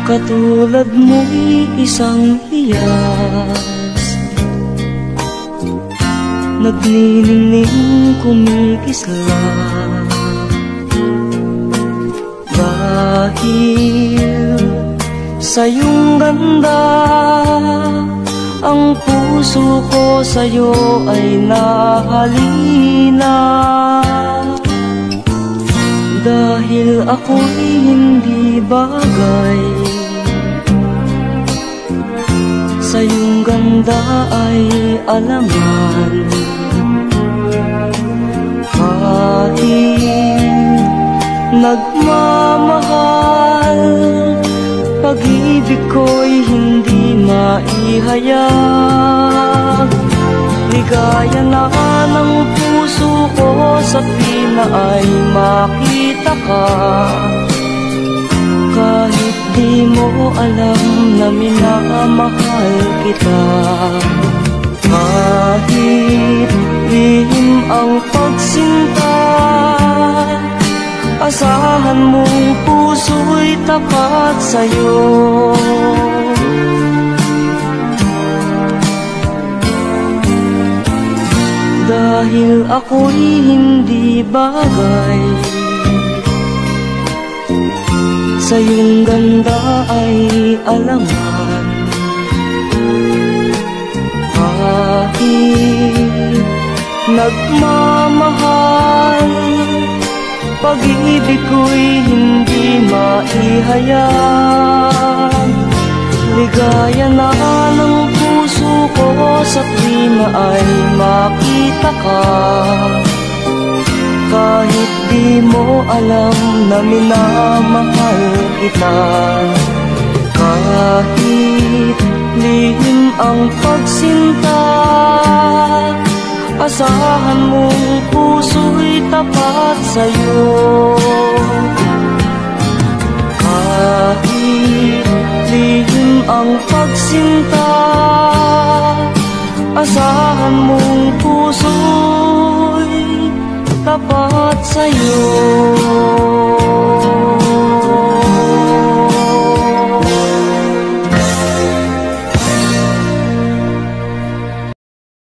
Katulad mo'y isang hiyas, nagniningning kumikisla. Dahil sa iyong ganda, ang puso ko sa'yo ay nahalina. Dahil ako'y hindi bagay, sa iyong ganda ay alangan. Kahit nagmamahal, pag-ibig ko'y hindi maihayag. Ligaya na ng puso ko sa tuwina ay makita ka. Kahit di mo alam na minamahal kita. Kahit lihim ang pagsinta, asahan mong puso'y tapat sa'yo. Dahil ako'y hindi bagay, sa iyong ganda ay alangan. Kahit nagmamahal, pag-ibig ko'y hindi maihayag. Ligaya na ng puso ko sa tuwina ay makita ka. Kahit di mo alam na minamahal kita. Kahit lihim ang pagsinta, asahan mong puso'y tapat sa'yo. Kahit lihim ang pagsinta, asahan mong puso'y tapat sa'yo.